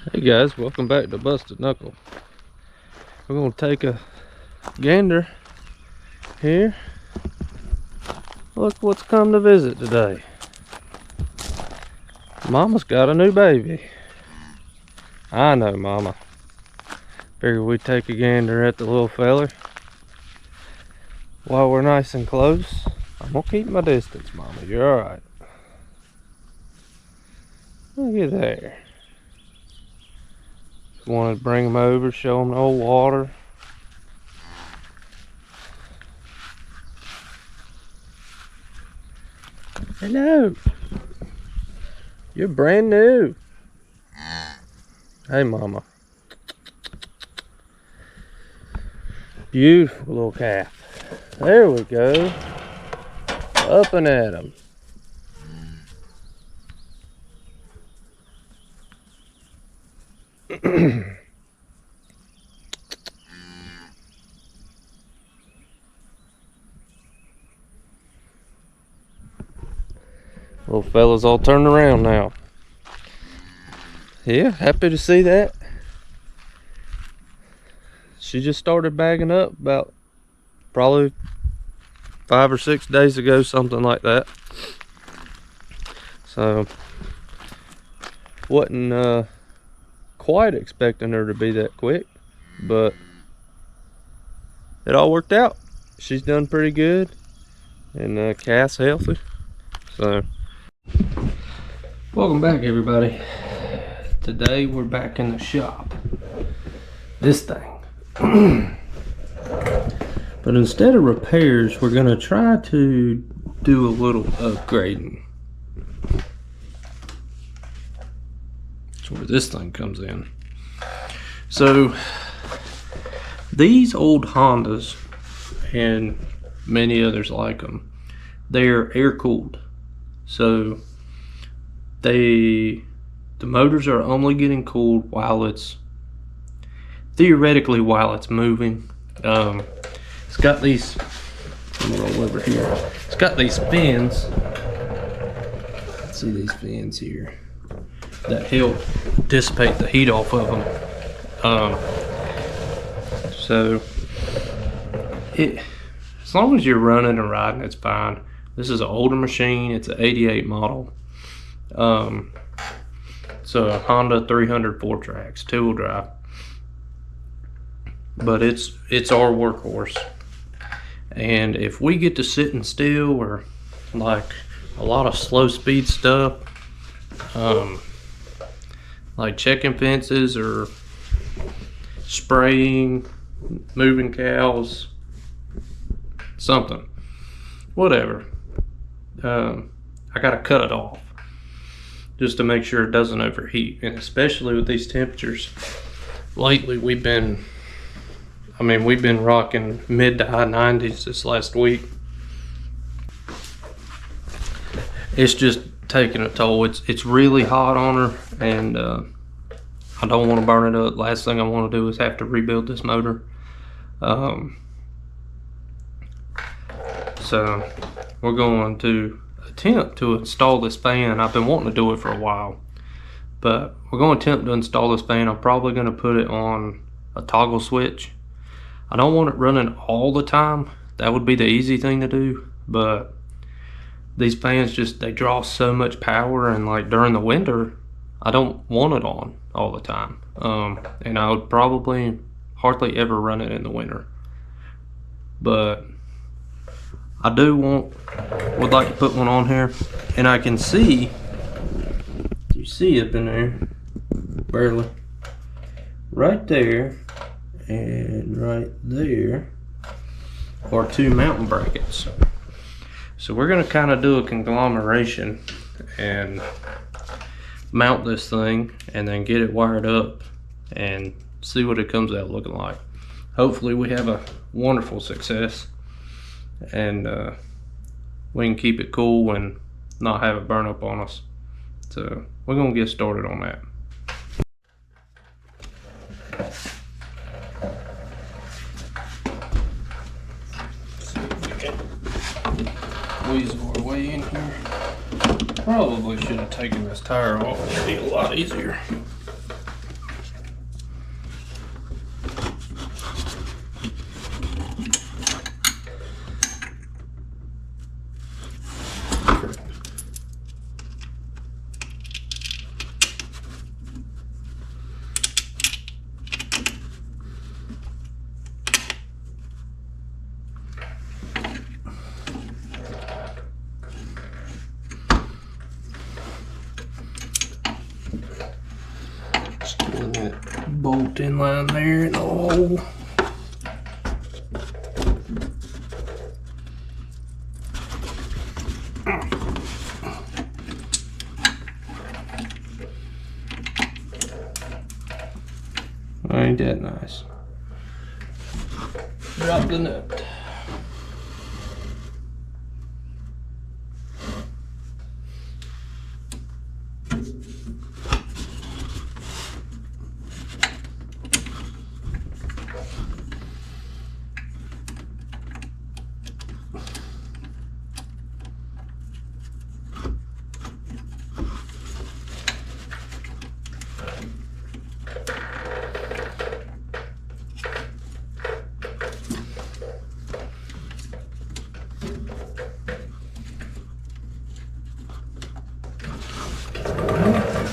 Hey guys, welcome back to Busted Knuckle. We're gonna take a gander here. Look what's come to visit today. Mama's got a new baby. I know, Mama. Figured we'd take a gander at the little feller. While we're nice and close, I'm gonna keep my distance, Mama. You're alright. Look at there. Just wanted to bring him over, show him the old water. Hello. You're brand new. Hey, Mama. Beautiful little calf. There we go. Up and at him. Little fella's all turned around now. Yeah, happy to see that. She just started bagging up about probably 5 or 6 days ago, something like that. So wasn't quite expecting her to be that quick, but it all worked out. She's done pretty good, and calf's healthy. So welcome back, everybody. Today we're back in the shop. This thing. But instead of repairs, we're gonna try to do a little upgrading. That's where this thing comes in. So these old Hondas and many others like them, they're air cooled. So the motors are only getting cooled while it's theoretically while it's moving. It's got these, let me roll over here. It's got these fins. See these fins here that help dissipate the heat off of them. So as long as you're running and riding, it's fine. This is an older machine. It's an 88 model. It's a Honda 300 Fourtrax, 2-wheel drive. But it's our workhorse. And if we get to sitting still or like a lot of slow speed stuff, like checking fences or spraying, moving cows, something, whatever, I gotta cut it off just to make sure it doesn't overheat. And especially with these temperatures lately, we've been rocking mid to high 90s this last week. It's just taking a toll. It's really hot on her, and I don't want to burn it up. Last thing I want to do is have to rebuild this motor. So we're going to attempt to install this fan. I've been wanting to do it for a while, but we're going to attempt to install this fan. I'm probably going to put it on a toggle switch. I don't want it running all the time. That would be the easy thing to do, but these fans they draw so much power, and like during the winter, I don't want it on all the time. And I would probably hardly ever run it in the winter. But I would like to put one on here, and I can see, you see up in there, barely, right there, and right there are 2 mountain brackets. So we're going to kind of do a conglomeration and mount this thing and then get it wired up and see what it comes out looking like. Hopefully we have a wonderful success, and we can keep it cool and not have it burn up on us. So we're going to get started on that. Weasel our way in here. Probably should have taken this tire off. It'd be a lot easier. bolt in line there in the hole. Ain't that nice? Drop the nut.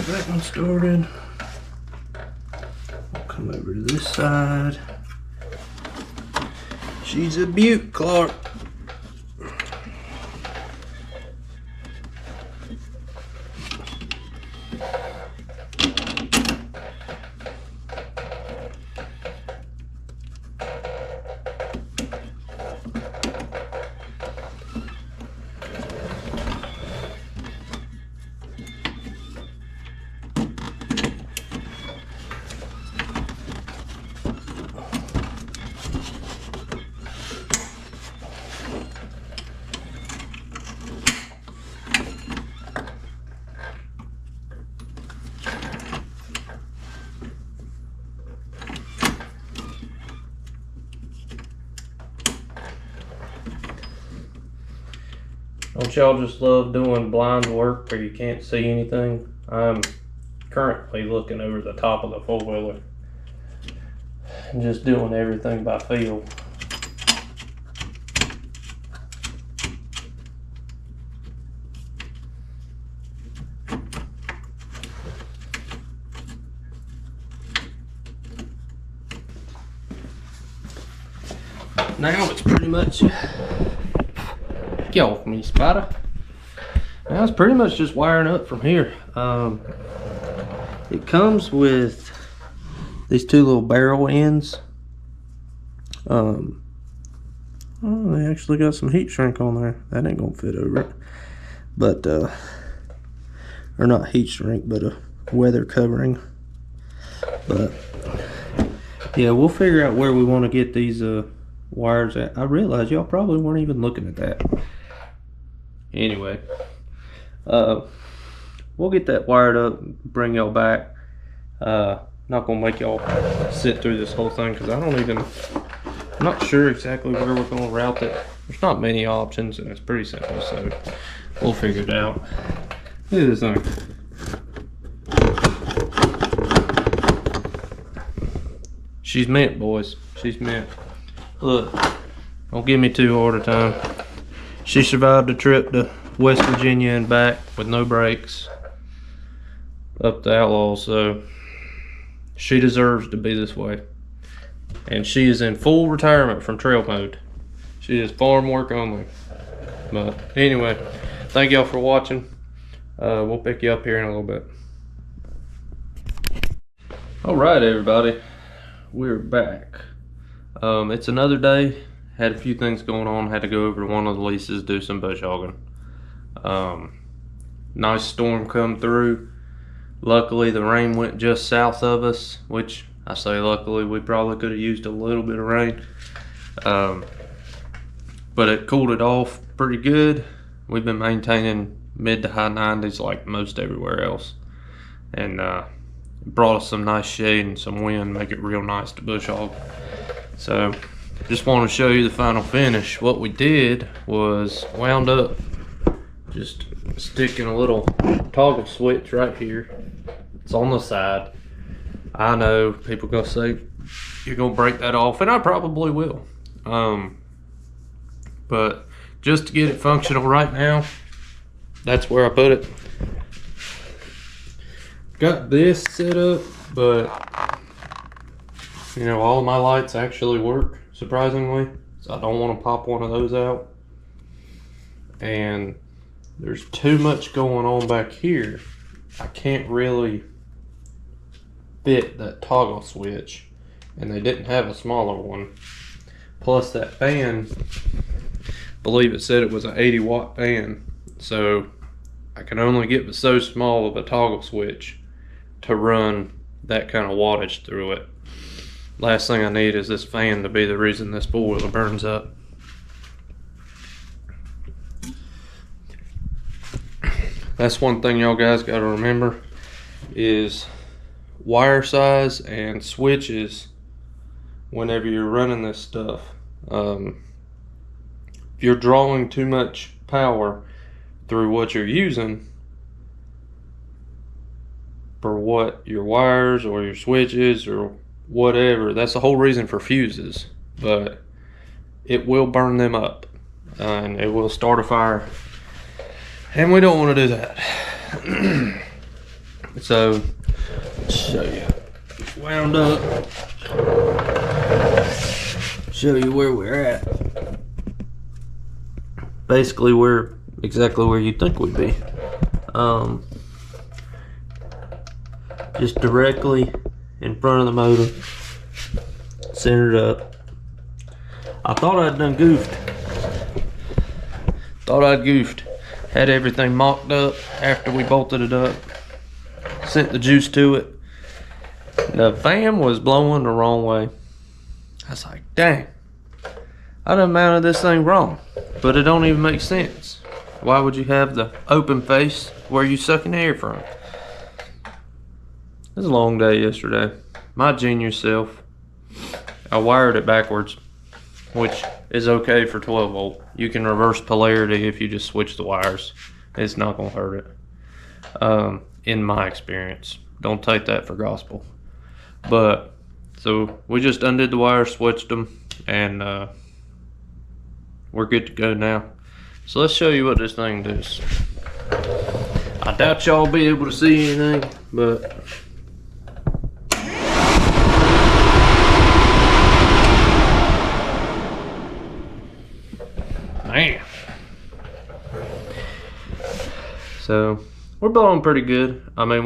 That one started. I'll come over to this side. She's a beaut, Clark. Don't y'all just love doing blind work where you can't see anything? I'm currently looking over the top of the four-wheeler and just doing everything by feel. Now it's pretty much, get off me, spider. Now it's pretty much just wiring up from here. It comes with these two little barrel ends. Oh, they actually got some heat shrink on there. That ain't gonna fit over it. But, or not heat shrink, but a weather covering. But, yeah, we'll figure out where we want to get these wires at. I realize y'all probably weren't even looking at that. Anyway, we'll get that wired up, bring y'all back. Not gonna make y'all sit through this whole thing because I'm not sure exactly where we're gonna route it. There's not many options and it's pretty simple, so we'll figure it out. Look at this thing. She's mint, boys. She's mint. Look, don't give me too hard a time. She survived a trip to West Virginia and back with no brakes up the Outlaws, so she deserves to be this way. And she is in full retirement from trail mode. She is farm work only. But anyway, thank y'all for watching. We'll pick you up here in a little bit. All right, everybody, we're back. It's another day. Had a few things going on. Had to go over to one of the leases, do some bush hogging. Nice storm come through. Luckily the rain went just south of us, which I say luckily, we probably could have used a little bit of rain. But it cooled it off pretty good. We've been maintaining mid to high 90s like most everywhere else. And brought us some nice shade and some wind, make it real nice to bush hog. So just want to show you the final finish. What we did was wound up just sticking a little toggle switch right here. It's on the side. I know people gonna say you're gonna break that off, and I probably will. But just to get it functional right now, that's where I put it. Got this set up, but you know, all of my lights actually work, surprisingly. So I don't want to pop one of those out. And there's too much going on back here. I can't really fit that toggle switch, and they didn't have a smaller one. Plus that fan, I believe it said it was an 80-watt fan, so I can only get so small of a toggle switch to run that kind of wattage through it. Last thing I need is this fan to be the reason this boiler burns up. That's one thing y'all guys got to remember is wire size and switches whenever you're running this stuff. If you're drawing too much power through what you're using for what your wires or your switches or whatever, that's the whole reason for fuses, but it will burn them up and it will start a fire, and we don't want to do that. So show you, wound up, show you where we're at. Basically we're exactly where you'd think we'd be, just directly in front of the motor, centered up. I thought I'd done goofed. Had everything mocked up after we bolted it up. Sent the juice to it. The fan was blowing the wrong way. I was like, dang, I done mounted this thing wrong. But it don't even make sense. Why would you have the open face where you sucking air from? It was a long day yesterday. My genius self, I wired it backwards, which is okay for 12 volt. You can reverse polarity if you just switch the wires. It's not gonna hurt it. In my experience, don't take that for gospel. But so we just undid the wires, switched them, and we're good to go now. So let's show you what this thing does. I doubt y'all will be able to see anything, but man. So we're blowing pretty good. I mean,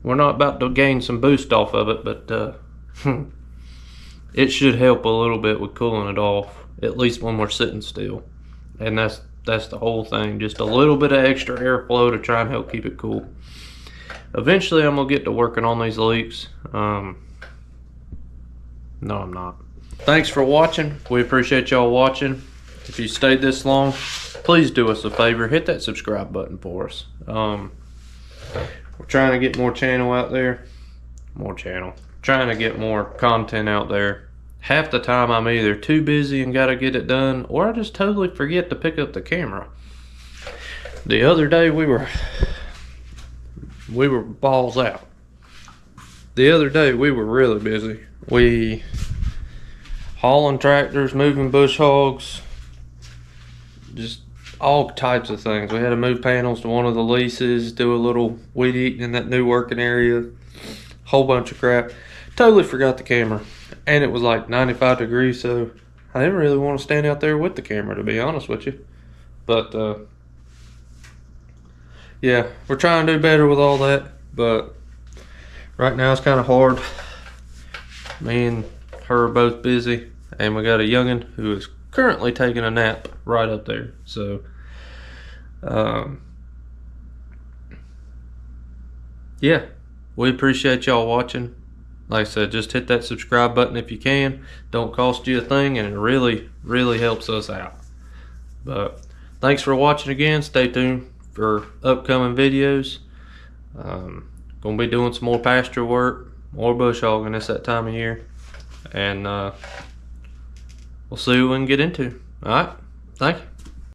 we're not about to gain some boost off of it, but it should help a little bit with cooling it off, at least when we're sitting still. And that's the whole thing, just a little bit of extra airflow to try and help keep it cool. Eventually I'm gonna get to working on these leaks. No, I'm not. Thanks for watching. We appreciate y'all watching. If you stayed this long, please do us a favor, hit that subscribe button for us. We're trying to get more channel out there. Trying to get more content out there. Half the time I'm either too busy and gotta get it done, or I just totally forget to pick up the camera. The other day we were balls out. The other day we were really busy. We hauling tractors, moving bush hogs, just all types of things. We had to move panels to one of the leases, do a little weed eating in that new working area, whole bunch of crap. Totally forgot the camera, and it was like 95 degrees, so I didn't really want to stand out there with the camera, to be honest with you. But yeah, we're trying to do better with all that, but right now it's kind of hard. Me and her are both busy, and we got a youngin who is currently taking a nap right up there. So yeah, we appreciate y'all watching. Like I said, just hit that subscribe button if you can. Don't cost you a thing, and it really helps us out. But thanks for watching again. Stay tuned for upcoming videos. Gonna be doing some more pasture work, more bush hogging. It's that time of year, and we'll see what we can get into. All right, thank you.